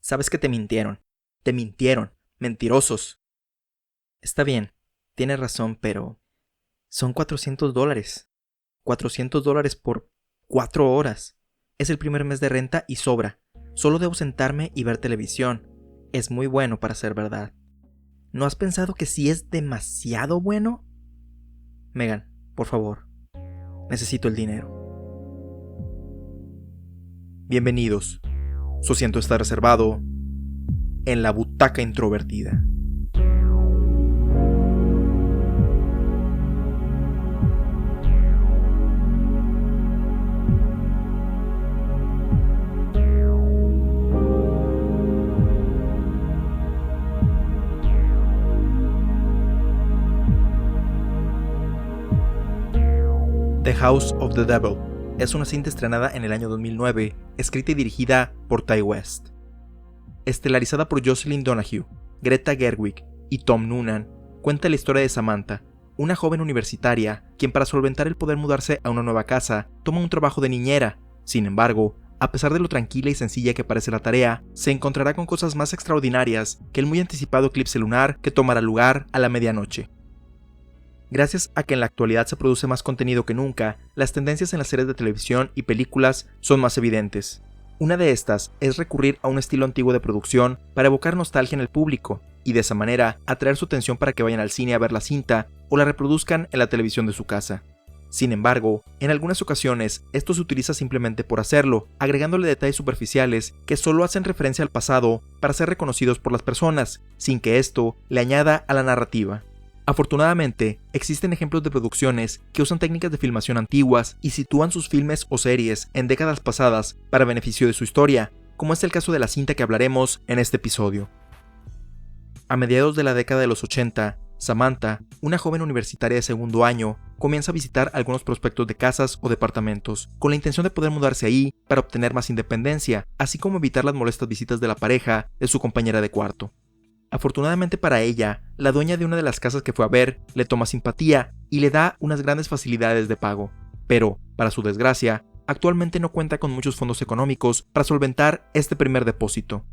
Sabes que te mintieron. Te mintieron. Mentirosos. Está bien, tienes razón, pero son $400. $400 por 4 horas. Es el primer mes de renta y sobra. Solo debo sentarme y ver televisión. Es muy bueno para ser verdad. ¿No has pensado que sí es demasiado bueno? Megan, por favor. Necesito el dinero. Bienvenidos. Su asiento está reservado en la butaca introvertida. The House of the Devil es una cinta estrenada en el año 2009, escrita y dirigida por Ti West. Estelarizada por Jocelyn Donahue, Greta Gerwig y Tom Noonan, cuenta la historia de Samantha, una joven universitaria quien para solventar el poder mudarse a una nueva casa, toma un trabajo de niñera. Sin embargo, a pesar de lo tranquila y sencilla que parece la tarea, se encontrará con cosas más extraordinarias que el muy anticipado eclipse lunar que tomará lugar a la medianoche. Gracias a que en la actualidad se produce más contenido que nunca, las tendencias en las series de televisión y películas son más evidentes. Una de estas es recurrir a un estilo antiguo de producción para evocar nostalgia en el público, y de esa manera atraer su atención para que vayan al cine a ver la cinta o la reproduzcan en la televisión de su casa. Sin embargo, en algunas ocasiones esto se utiliza simplemente por hacerlo, agregándole detalles superficiales que solo hacen referencia al pasado para ser reconocidos por las personas, sin que esto le añada a la narrativa. Afortunadamente, existen ejemplos de producciones que usan técnicas de filmación antiguas y sitúan sus filmes o series en décadas pasadas para beneficio de su historia, como es el caso de la cinta que hablaremos en este episodio. A mediados de la década de los 80, Samantha, una joven universitaria de segundo año, comienza a visitar algunos prospectos de casas o departamentos, con la intención de poder mudarse ahí para obtener más independencia, así como evitar las molestas visitas de la pareja de su compañera de cuarto. Afortunadamente para ella, la dueña de una de las casas que fue a ver le toma simpatía y le da unas grandes facilidades de pago. Pero, para su desgracia, actualmente no cuenta con muchos fondos económicos para solventar este primer depósito.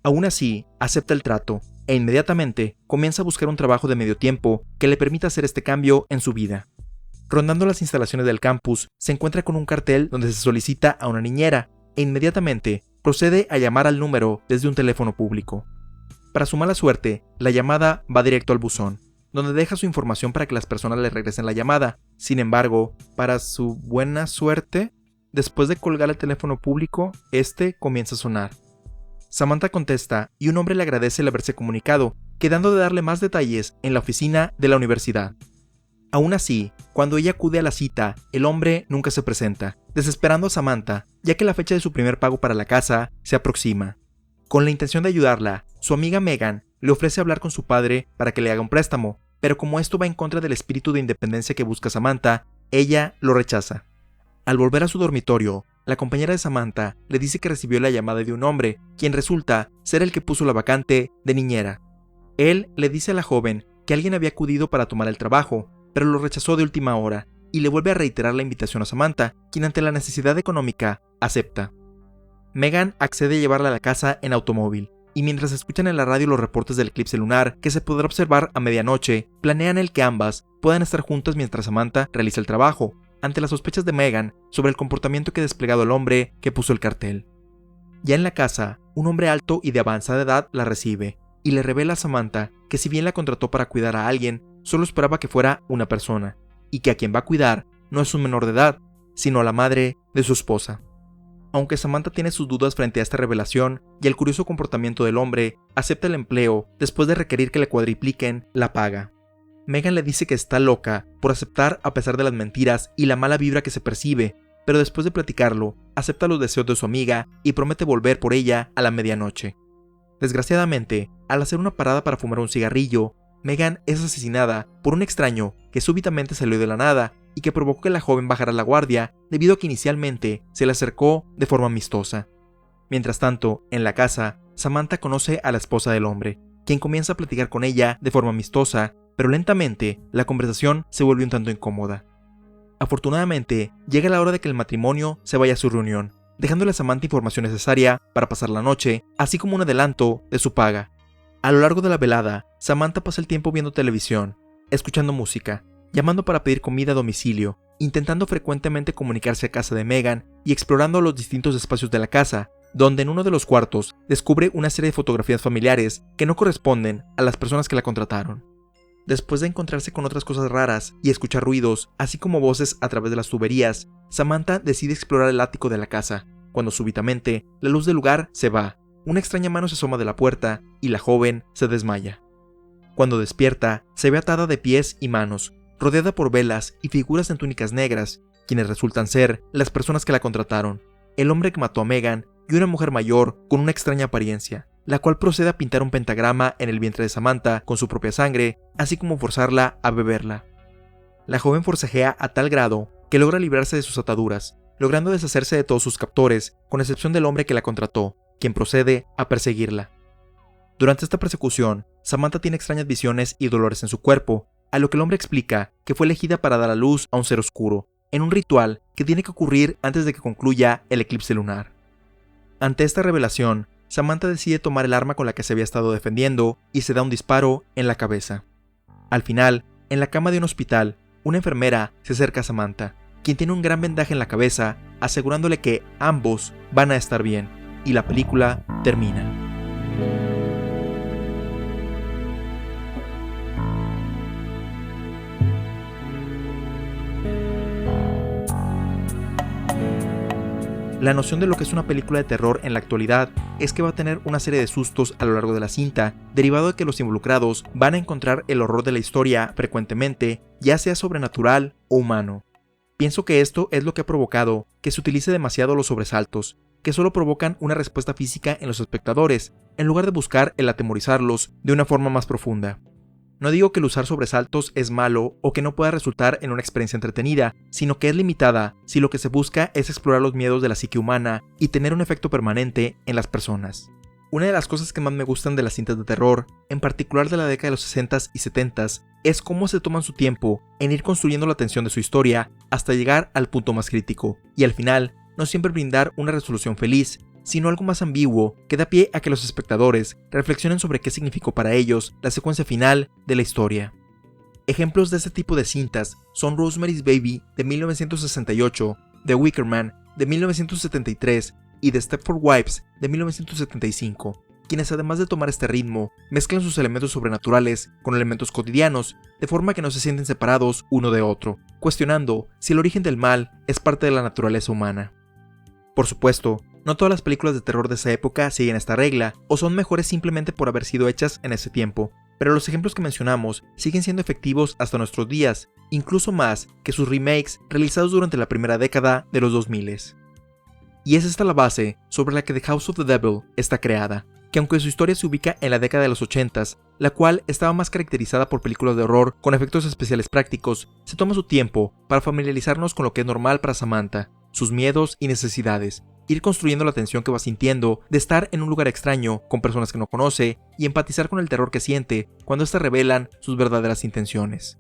Aún así, acepta el trato e inmediatamente comienza a buscar un trabajo de medio tiempo que le permita hacer este cambio en su vida. Rondando las instalaciones del campus, se encuentra con un cartel donde se solicita a una niñera e inmediatamente procede a llamar al número desde un teléfono público. Para su mala suerte, la llamada va directo al buzón, donde deja su información para que las personas le regresen la llamada. Sin embargo, para su buena suerte, después de colgar el teléfono público, este comienza a sonar. Samantha contesta y un hombre le agradece el haberse comunicado, quedando de darle más detalles en la oficina de la universidad. Aún así, cuando ella acude a la cita, el hombre nunca se presenta, desesperando a Samantha, ya que la fecha de su primer pago para la casa se aproxima. Con la intención de ayudarla, su amiga Megan le ofrece hablar con su padre para que le haga un préstamo, pero como esto va en contra del espíritu de independencia que busca Samantha, ella lo rechaza. Al volver a su dormitorio, la compañera de Samantha le dice que recibió la llamada de un hombre, quien resulta ser el que puso la vacante de niñera. Él le dice a la joven que alguien había acudido para tomar el trabajo, pero lo rechazó de última hora, y le vuelve a reiterar la invitación a Samantha, quien ante la necesidad económica acepta. Megan accede a llevarla a la casa en automóvil, y mientras escuchan en la radio los reportes del eclipse lunar que se podrá observar a medianoche, planean el que ambas puedan estar juntas mientras Samantha realiza el trabajo, ante las sospechas de Megan sobre el comportamiento que ha desplegado el hombre que puso el cartel. Ya en la casa, un hombre alto y de avanzada edad la recibe, y le revela a Samantha que si bien la contrató para cuidar a alguien, solo esperaba que fuera una persona, y que a quien va a cuidar no es un menor de edad, sino a la madre de su esposa. Aunque Samantha tiene sus dudas frente a esta revelación y el curioso comportamiento del hombre, acepta el empleo después de requerir que le cuadripliquen la paga. Megan le dice que está loca por aceptar a pesar de las mentiras y la mala vibra que se percibe, pero después de platicarlo, acepta los deseos de su amiga y promete volver por ella a la medianoche. Desgraciadamente, al hacer una parada para fumar un cigarrillo, Megan es asesinada por un extraño que súbitamente salió de la nada y que provocó que la joven bajara la guardia debido a que inicialmente se le acercó de forma amistosa. Mientras tanto, en la casa, Samantha conoce a la esposa del hombre, quien comienza a platicar con ella de forma amistosa, pero lentamente la conversación se vuelve un tanto incómoda. Afortunadamente, llega la hora de que el matrimonio se vaya a su reunión, dejándole a Samantha información necesaria para pasar la noche, así como un adelanto de su paga. A lo largo de la velada, Samantha pasa el tiempo viendo televisión, escuchando música, llamando para pedir comida a domicilio, intentando frecuentemente comunicarse a casa de Megan y explorando los distintos espacios de la casa, donde en uno de los cuartos descubre una serie de fotografías familiares que no corresponden a las personas que la contrataron. Después de encontrarse con otras cosas raras y escuchar ruidos, así como voces a través de las tuberías, Samantha decide explorar el ático de la casa, cuando súbitamente la luz del lugar se va, una extraña mano se asoma de la puerta y la joven se desmaya. Cuando despierta, se ve atada de pies y manos, rodeada por velas y figuras en túnicas negras, quienes resultan ser las personas que la contrataron, el hombre que mató a Megan y una mujer mayor con una extraña apariencia, la cual procede a pintar un pentagrama en el vientre de Samantha con su propia sangre, así como forzarla a beberla. La joven forcejea a tal grado que logra librarse de sus ataduras, logrando deshacerse de todos sus captores, con excepción del hombre que la contrató, quien procede a perseguirla. Durante esta persecución, Samantha tiene extrañas visiones y dolores en su cuerpo, a lo que el hombre explica que fue elegida para dar a luz a un ser oscuro, en un ritual que tiene que ocurrir antes de que concluya el eclipse lunar. Ante esta revelación, Samantha decide tomar el arma con la que se había estado defendiendo y se da un disparo en la cabeza. Al final, en la cama de un hospital, una enfermera se acerca a Samantha, quien tiene un gran vendaje en la cabeza, asegurándole que ambos van a estar bien, y la película termina. La noción de lo que es una película de terror en la actualidad es que va a tener una serie de sustos a lo largo de la cinta, derivado de que los involucrados van a encontrar el horror de la historia frecuentemente, ya sea sobrenatural o humano. Pienso que esto es lo que ha provocado que se utilice demasiado los sobresaltos, que solo provocan una respuesta física en los espectadores, en lugar de buscar el atemorizarlos de una forma más profunda. No digo que el usar sobresaltos es malo o que no pueda resultar en una experiencia entretenida, sino que es limitada si lo que se busca es explorar los miedos de la psique humana y tener un efecto permanente en las personas. Una de las cosas que más me gustan de las cintas de terror, en particular de la década de los 60s y 70s, es cómo se toman su tiempo en ir construyendo la tensión de su historia hasta llegar al punto más crítico, y al final no siempre brindar una resolución feliz, sino algo más ambiguo que da pie a que los espectadores reflexionen sobre qué significó para ellos la secuencia final de la historia. Ejemplos de este tipo de cintas son Rosemary's Baby de 1968, The Wicker Man de 1973 y The Stepford Wives de 1975, quienes además de tomar este ritmo, mezclan sus elementos sobrenaturales con elementos cotidianos, de forma que no se sienten separados uno de otro, cuestionando si el origen del mal es parte de la naturaleza humana. Por supuesto, no todas las películas de terror de esa época siguen esta regla, o son mejores simplemente por haber sido hechas en ese tiempo, pero los ejemplos que mencionamos siguen siendo efectivos hasta nuestros días, incluso más que sus remakes realizados durante la primera década de los 2000. Y es esta la base sobre la que The House of the Devil está creada, que aunque su historia se ubica en la década de los 80s, la cual estaba más caracterizada por películas de horror con efectos especiales prácticos, se toma su tiempo para familiarizarnos con lo que es normal para Samantha, sus miedos y necesidades, ir construyendo la tensión que va sintiendo de estar en un lugar extraño con personas que no conoce y empatizar con el terror que siente cuando éstas revelan sus verdaderas intenciones.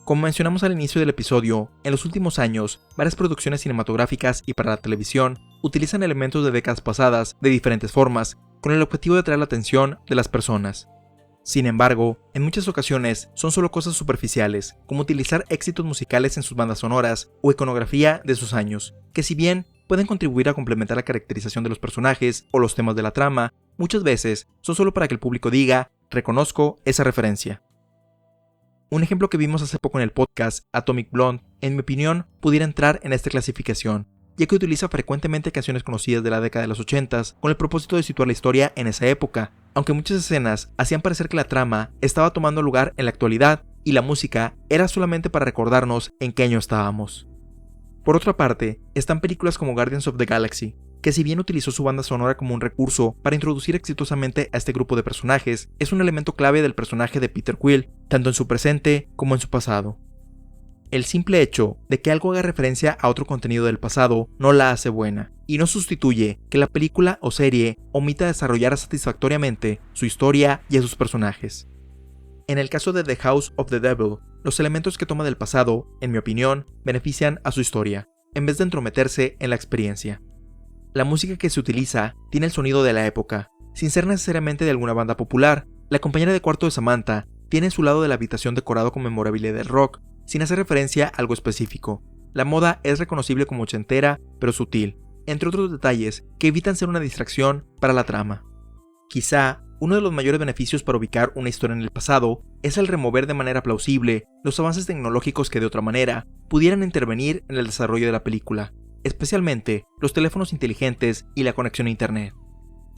Como mencionamos al inicio del episodio, en los últimos años, varias producciones cinematográficas y para la televisión utilizan elementos de décadas pasadas de diferentes formas, con el objetivo de atraer la atención de las personas. Sin embargo, en muchas ocasiones son solo cosas superficiales, como utilizar éxitos musicales en sus bandas sonoras o iconografía de sus años, que si bien pueden contribuir a complementar la caracterización de los personajes o los temas de la trama, muchas veces son solo para que el público diga, reconozco esa referencia. Un ejemplo que vimos hace poco en el podcast, Atomic Blonde, en mi opinión, pudiera entrar en esta clasificación, ya que utiliza frecuentemente canciones conocidas de la década de los 80s con el propósito de situar la historia en esa época, aunque muchas escenas hacían parecer que la trama estaba tomando lugar en la actualidad y la música era solamente para recordarnos en qué año estábamos. Por otra parte, están películas como Guardians of the Galaxy, que si bien utilizó su banda sonora como un recurso para introducir exitosamente a este grupo de personajes, es un elemento clave del personaje de Peter Quill, tanto en su presente como en su pasado. El simple hecho de que algo haga referencia a otro contenido del pasado no la hace buena, y no sustituye que la película o serie omita desarrollar satisfactoriamente su historia y a sus personajes. En el caso de The House of the Devil, los elementos que toma del pasado, en mi opinión, benefician a su historia, en vez de entrometerse en la experiencia. La música que se utiliza tiene el sonido de la época, sin ser necesariamente de alguna banda popular. La compañera de cuarto de Samantha tiene en su lado de la habitación decorado con memorabilia del rock, sin hacer referencia a algo específico. La moda es reconocible como ochentera, pero sutil, entre otros detalles que evitan ser una distracción para la trama. Quizá uno de los mayores beneficios para ubicar una historia en el pasado es el remover de manera plausible los avances tecnológicos que de otra manera pudieran intervenir en el desarrollo de la película, especialmente los teléfonos inteligentes y la conexión a internet.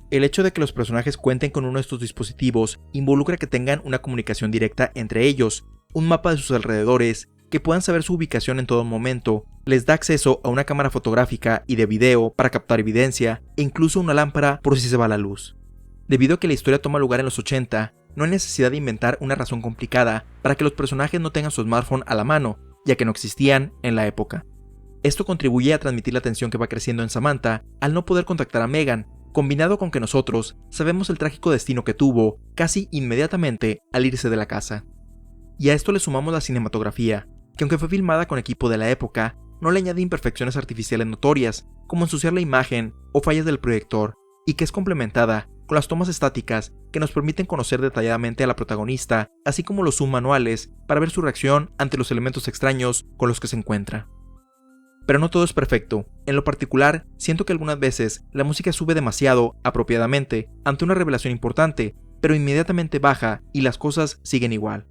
El hecho de que los personajes cuenten con uno de estos dispositivos involucra que tengan una comunicación directa entre ellos, un mapa de sus alrededores, que puedan saber su ubicación en todo momento, les da acceso a una cámara fotográfica y de video para captar evidencia, e incluso una lámpara por si se va la luz. Debido a que la historia toma lugar en los 80, no hay necesidad de inventar una razón complicada para que los personajes no tengan su smartphone a la mano, ya que no existían en la época. Esto contribuye a transmitir la tensión que va creciendo en Samantha al no poder contactar a Megan, combinado con que nosotros sabemos el trágico destino que tuvo casi inmediatamente al irse de la casa. Y a esto le sumamos la cinematografía, que aunque fue filmada con equipo de la época, no le añade imperfecciones artificiales notorias, como ensuciar la imagen o fallas del proyector, y que es complementada con las tomas estáticas que nos permiten conocer detalladamente a la protagonista, así como los zoom manuales para ver su reacción ante los elementos extraños con los que se encuentra. Pero no todo es perfecto. En lo particular, siento que algunas veces la música sube demasiado apropiadamente ante una revelación importante, pero inmediatamente baja y las cosas siguen igual.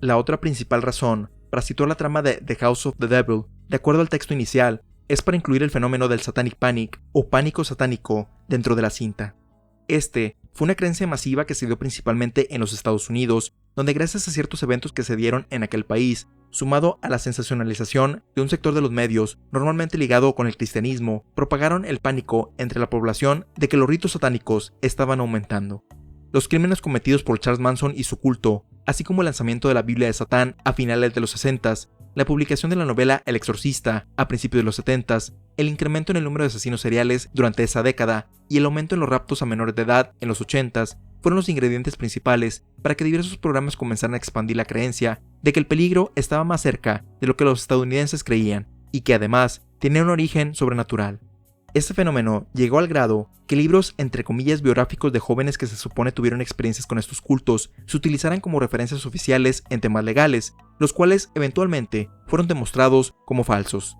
La otra principal razón para situar la trama de The House of the Devil, de acuerdo al texto inicial, es para incluir el fenómeno del Satanic Panic o pánico satánico dentro de la cinta. Este fue una creencia masiva que se dio principalmente en los Estados Unidos, donde gracias a ciertos eventos que se dieron en aquel país, sumado a la sensacionalización de un sector de los medios, normalmente ligado con el cristianismo, propagaron el pánico entre la población de que los ritos satánicos estaban aumentando. Los crímenes cometidos por Charles Manson y su culto, así como el lanzamiento de la Biblia de Satán a finales de los 60s, la publicación de la novela El Exorcista a principios de los 70s, el incremento en el número de asesinos seriales durante esa década y el aumento en los raptos a menores de edad en los 80s fueron los ingredientes principales para que diversos programas comenzaran a expandir la creencia de que el peligro estaba más cerca de lo que los estadounidenses creían y que además tenía un origen sobrenatural. Este fenómeno llegó al grado que libros entre comillas biográficos de jóvenes que se supone tuvieron experiencias con estos cultos se utilizaran como referencias oficiales en temas legales, los cuales eventualmente fueron demostrados como falsos.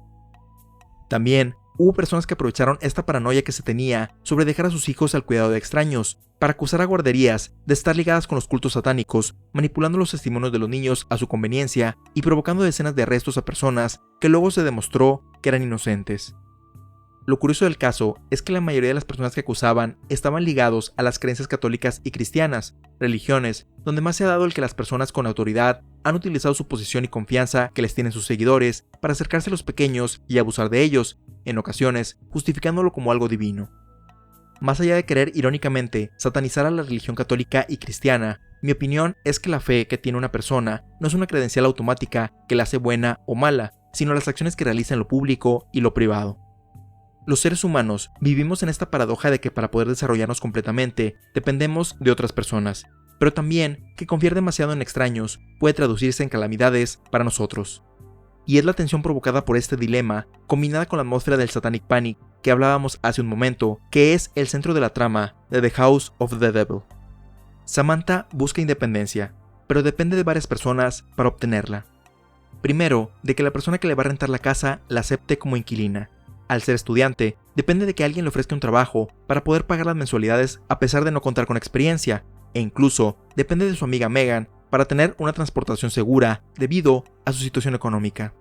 También hubo personas que aprovecharon esta paranoia que se tenía sobre dejar a sus hijos al cuidado de extraños para acusar a guarderías de estar ligadas con los cultos satánicos, manipulando los testimonios de los niños a su conveniencia y provocando decenas de arrestos a personas que luego se demostró que eran inocentes. Lo curioso del caso es que la mayoría de las personas que acusaban estaban ligados a las creencias católicas y cristianas, religiones donde más se ha dado el que las personas con autoridad han utilizado su posición y confianza que les tienen sus seguidores para acercarse a los pequeños y abusar de ellos, en ocasiones justificándolo como algo divino. Más allá de querer irónicamente satanizar a la religión católica y cristiana, mi opinión es que la fe que tiene una persona no es una credencial automática que la hace buena o mala, sino las acciones que realiza en lo público y lo privado. Los seres humanos vivimos en esta paradoja de que para poder desarrollarnos completamente dependemos de otras personas, pero también que confiar demasiado en extraños puede traducirse en calamidades para nosotros. Y es la tensión provocada por este dilema, combinada con la atmósfera del Satanic Panic que hablábamos hace un momento, que es el centro de la trama de The House of the Devil. Samantha busca independencia, pero depende de varias personas para obtenerla. Primero, de que la persona que le va a rentar la casa la acepte como inquilina. Al ser estudiante, depende de que alguien le ofrezca un trabajo para poder pagar las mensualidades a pesar de no contar con experiencia, e incluso depende de su amiga Megan para tener una transportación segura debido a su situación económica.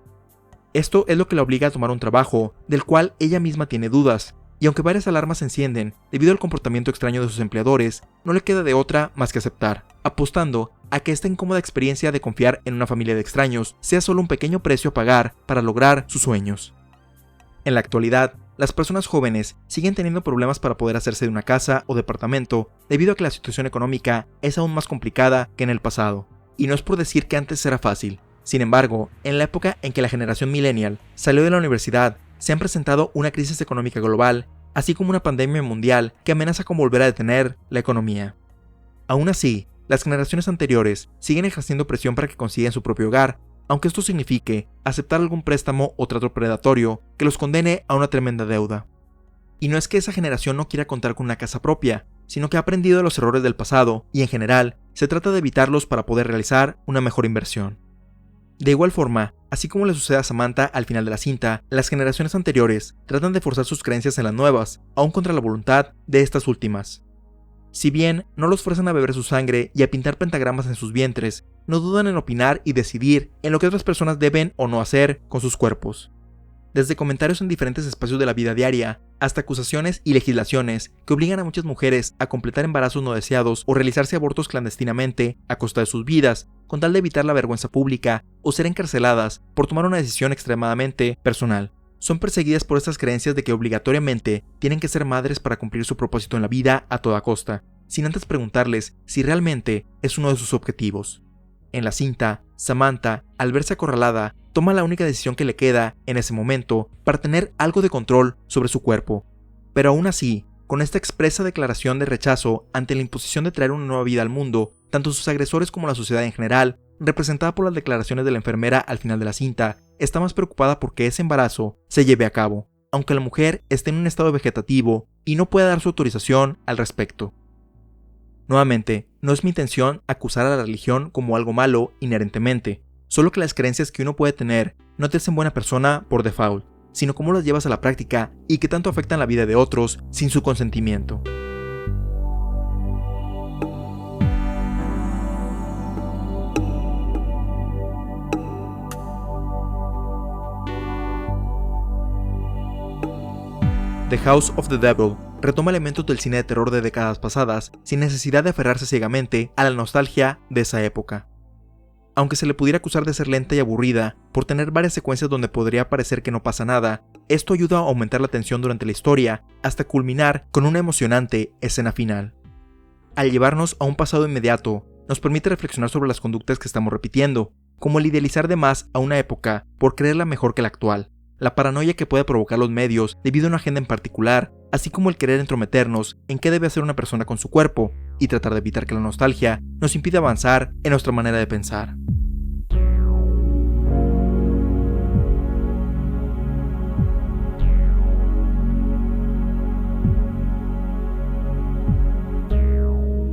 Esto es lo que la obliga a tomar un trabajo del cual ella misma tiene dudas, y aunque varias alarmas se encienden debido al comportamiento extraño de sus empleadores, no le queda de otra más que aceptar, apostando a que esta incómoda experiencia de confiar en una familia de extraños sea solo un pequeño precio a pagar para lograr sus sueños. En la actualidad, las personas jóvenes siguen teniendo problemas para poder hacerse de una casa o departamento debido a que la situación económica es aún más complicada que en el pasado. Y no es por decir que antes era fácil. Sin embargo, en la época en que la generación millennial salió de la universidad, se han presentado una crisis económica global, así como una pandemia mundial que amenaza con volver a detener la economía. Aún así, las generaciones anteriores siguen ejerciendo presión para que consigan su propio hogar, aunque esto signifique aceptar algún préstamo o trato predatorio que los condene a una tremenda deuda. Y no es que esa generación no quiera contar con una casa propia, sino que ha aprendido de los errores del pasado y en general se trata de evitarlos para poder realizar una mejor inversión. De igual forma, así como le sucede a Samantha al final de la cinta, las generaciones anteriores tratan de forzar sus creencias en las nuevas, aun contra la voluntad de estas últimas. Si bien no los fuerzan a beber su sangre y a pintar pentagramas en sus vientres, no dudan en opinar y decidir en lo que otras personas deben o no hacer con sus cuerpos. Desde comentarios en diferentes espacios de la vida diaria, hasta acusaciones y legislaciones que obligan a muchas mujeres a completar embarazos no deseados o realizarse abortos clandestinamente a costa de sus vidas, con tal de evitar la vergüenza pública o ser encarceladas por tomar una decisión extremadamente personal. Son perseguidas por estas creencias de que obligatoriamente tienen que ser madres para cumplir su propósito en la vida a toda costa, sin antes preguntarles si realmente es uno de sus objetivos. En la cinta, Samantha, al verse acorralada, toma la única decisión que le queda en ese momento para tener algo de control sobre su cuerpo. Pero aún así, con esta expresa declaración de rechazo ante la imposición de traer una nueva vida al mundo, tanto sus agresores como la sociedad en general, representada por las declaraciones de la enfermera al final de la cinta, está más preocupada porque ese embarazo se lleve a cabo, aunque la mujer esté en un estado vegetativo y no pueda dar su autorización al respecto. Nuevamente, no es mi intención acusar a la religión como algo malo inherentemente, solo que las creencias que uno puede tener no te hacen buena persona por default, sino cómo las llevas a la práctica y qué tanto afectan la vida de otros sin su consentimiento. The House of the Devil retoma elementos del cine de terror de décadas pasadas sin necesidad de aferrarse ciegamente a la nostalgia de esa época. Aunque se le pudiera acusar de ser lenta y aburrida por tener varias secuencias donde podría parecer que no pasa nada, esto ayuda a aumentar la tensión durante la historia hasta culminar con una emocionante escena final. Al llevarnos a un pasado inmediato, nos permite reflexionar sobre las conductas que estamos repitiendo, como el idealizar de más a una época por creerla mejor que la actual, la paranoia que puede provocar los medios debido a una agenda en particular, así como el querer entrometernos en qué debe hacer una persona con su cuerpo y tratar de evitar que la nostalgia nos impida avanzar en nuestra manera de pensar.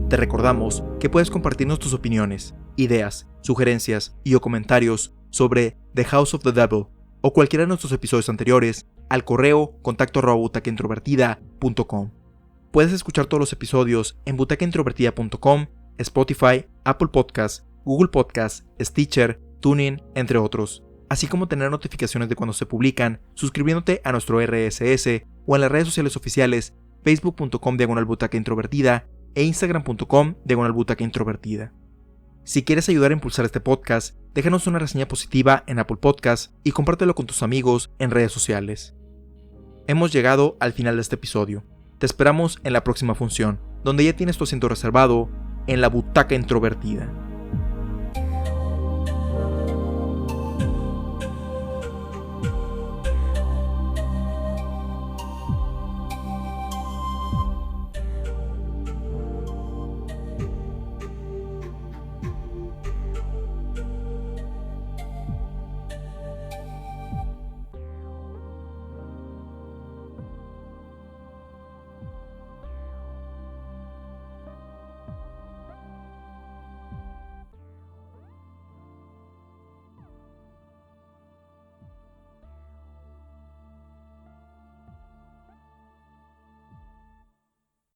Te recordamos que puedes compartirnos tus opiniones, ideas, sugerencias y o comentarios sobre The House of the Devil o cualquiera de nuestros episodios anteriores al correo contacto@butacaintrovertida.com. Puedes escuchar todos los episodios en butacaintrovertida.com, Spotify, Apple Podcasts, Google Podcasts, Stitcher, TuneIn, entre otros, así como tener notificaciones de cuando se publican suscribiéndote a nuestro RSS o en las redes sociales oficiales facebook.com/butacaintrovertida e instagram.com/butacaintrovertida. Si quieres ayudar a impulsar este podcast, déjanos una reseña positiva en Apple Podcasts y compártelo con tus amigos en redes sociales. Hemos llegado al final de este episodio. Te esperamos en la próxima función, donde ya tienes tu asiento reservado en la butaca introvertida.